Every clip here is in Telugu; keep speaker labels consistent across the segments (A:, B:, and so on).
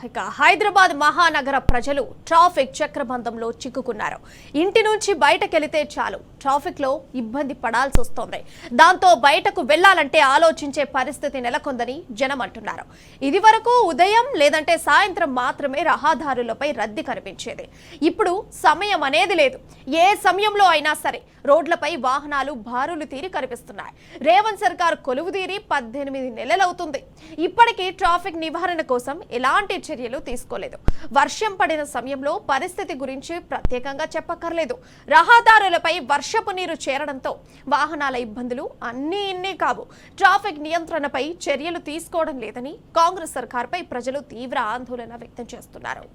A: ఇక హైదరాబాద్ మహానగర ప్రజలు ట్రాఫిక్ చక్రబంధంలో చిక్కుకున్నారు. ఇంటి నుంచి బయటకెళితే చాలు ట్రాఫిక్ లో ఇబ్బంది పడాల్సి వస్తోంది. దాంతో బయటకు వెళ్లాలంటే ఆలోచించే పరిస్థితి నెలకొందని జనం అంటున్నారు. ఇది వరకు ఉదయం లేదంటే సాయంత్రం మాత్రమే రహదారులపై రద్దీ కనిపించేది. ఇప్పుడు సమయం అనేది లేదు. ఏ సమయంలో అయినా సరే రోడ్లపై వాహనాలు బారులు తీరి కనిపిస్తున్నాయి. రేవంత్ సర్కార్ కొలువు తీరి 18 నెలలవుతుంది. ఇప్పటికీ ట్రాఫిక్ నివారణ కోసం ఎలాంటి చర్యలు తీసుకోలేదు. వర్షం పడిన సమయంలో పరిస్థితి గురించి ప్రత్యేకంగా చెప్పక్కర్లేదు. రహదారులపై వర్షపు నీరు చేరడంతో వాహనాల ఇబ్బందులు అన్నీ ఇన్ని కావు. ట్రాఫిక్ నియంత్రణపై చర్యలు తీసుకోవడం లేదని కాంగ్రెస్ సర్కార్పై ప్రజలు తీవ్ర ఆందోళన వ్యక్తం చేస్తున్నారు.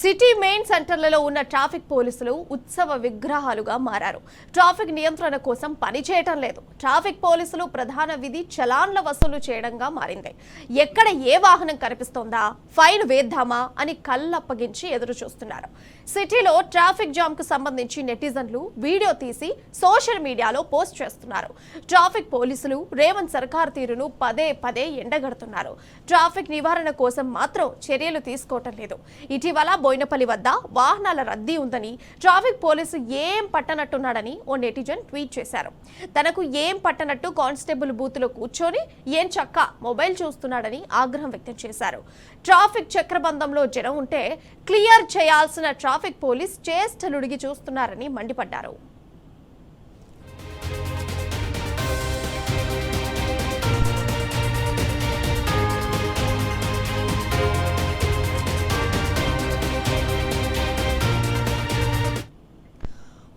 A: సిటీ మెయిన్ సెంటర్లలో ఉన్న ట్రాఫిక్ పోలీసులు ఉత్సవ విగ్రహాలుగా మారారు. ట్రాఫిక్ నియంత్రణ కోసం పనిచేయటం లేదు. ట్రాఫిక్ పోలీసులు ప్రధాన విధి చలాన్ల వసూలు చేయడంగా మారింది. ఎక్కడ ఏ వాహనం కనిపిస్తోందా, ఫైన్ వేద్దామా అని కళ్ళప్పగించి ఎదురు చూస్తున్నారు. సిటీలో ట్రాఫిక్ జామ్ కు సంబంధించి నెటిజన్లు వీడియో తీసి సోషల్ మీడియాలో పోస్ట్ చేస్తున్నారు. ట్రాఫిక్ పోలీసులు రేవంత్ సర్కార్ తీరును పదే పదే ఎండగడుతున్నారు. ట్రాఫిక్ నివారణ కోసం మాత్రం చర్యలు తీసుకోవటం లేదు. ఇటీవల బోయినపల్లి వద్ద వాహనాల రద్దీ ఉందని, ట్రాఫిక్ పోలీసు ఏం పట్టనట్టున్నాడని ఓ నెటిజన్ ట్వీట్ చేశారు. తనకు ఏం పట్టనట్టు కానిస్టేబుల్ బూత్ లో కూర్చొని ఏం చక్క మొబైల్ చూస్తున్నాడని ఆగ్రహం వ్యక్తం చేశారు. ట్రాఫిక్ చక్రబంధంలో జనం ఉంటే క్లియర్ చేయాల్సిన ట్రాఫిక్ పోలీస్ చేష్టలుడిగి చూస్తున్నారని మండిపడ్డారు.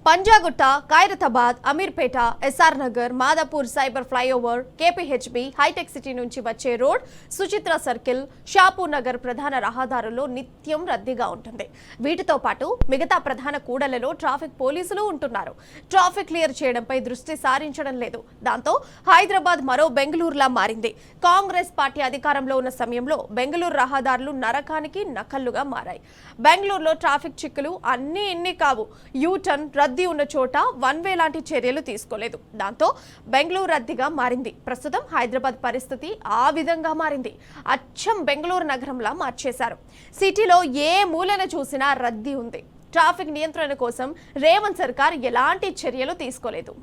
A: Panjagutta, Khairatabad, Ameerpet, SR Nagar, Madhapur cyber flyover, KPHB, hitech city నుంచి వచ్చే రోడ్, సుచిత్ర సర్కిల్, షాపూర్ నగర్ ప్రధాన రహదారుల్లో నిత్యం రద్దీగా ఉంటుంది. వీటితో పాటు మిగతా ప్రధాన కూడళ్లలో ట్రాఫిక్ పోలీసులు ఉంటున్నారు. ట్రాఫిక్ క్లియర్ చేయడంపై దృష్టి సారించడం లేదు. దాంతో హైదరాబాద్ మరో బెంగళూరులా మారింది. కాంగ్రెస్ పార్టీ అధికారంలో ఉన్న సమయంలో బెంగళూరు రహదారులు నరకానికి నకల్లుగా మారాయి. బెంగళూరులో ట్రాఫిక్ చిక్కులు అన్నీ ఇన్ని కావు. యూటర్న్ రద్దీ ఉన్న చోట వన్ వే లాంటి చర్యలు తీసుకోలేదు. దాంతో బెంగళూరు రద్దీగా మారింది. ప్రస్తుతం హైదరాబాద్ పరిస్థితి ఆ విధంగా మారింది. అచ్చం బెంగళూరు నగరంలా మార్చేశారు. సిటీలో ఏ మూలన చూసినా రద్దీ ఉంది. ట్రాఫిక్ నియంత్రణ కోసం రేవంత్ సర్కార్ ఎలాంటి చర్యలు తీసుకోలేదు.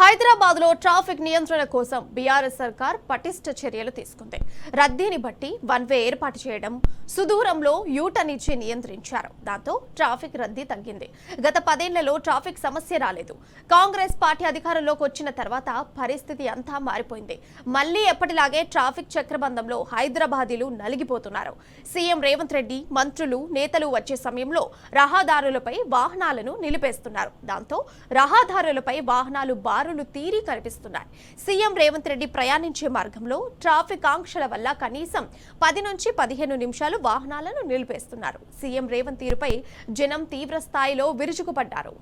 A: హైదరాబాద్ లో ట్రాఫిక్ నియంత్రణ కోసం బీఆర్ఎస్ సర్కార్ పటిష్ట చర్యలు తీసుకుంది. రద్దీని బట్టి వన్ వే ఏర్పాటు చేయడం, సుదూరంలో యూటర్న్ ఇచ్చి నియంత్రించారు. దాంతో ట్రాఫిక్ రద్దీ తగ్గింది. గత 10 ఏళ్లలో ట్రాఫిక్ సమస్య రాలేదు. కాంగ్రెస్ పార్టీ అధికారంలోకి వచ్చిన తర్వాత పరిస్థితి అంతా మారిపోయింది. మళ్లీ ఎప్పటిలాగే ట్రాఫిక్ చక్రబంధంలో హైదరాబాదీలు నలిగిపోతున్నారు. సీఎం రేవంత్ రెడ్డి, మంత్రులు, నేతలు వచ్చే సమయంలో రహదారులపై వాహనాలను నిలిపేస్తున్నారు. దాంతో రహదారులపై వాహనాలు బారులు తీరి కనిపిస్తున్నాయి. సీఎం రేవంత్ రెడ్డి ప్రయాణించే మార్గంలో ట్రాఫిక్ ఆంక్షల వల్ల కనీసం 10 నుంచి 15 నిమిషాలు వాహనాలను నిలిపేస్తున్నారు. సీఎం రేవంత్ తీరుపై జనం తీవ్ర స్థాయిలో విరుచుకుపడ్డారు.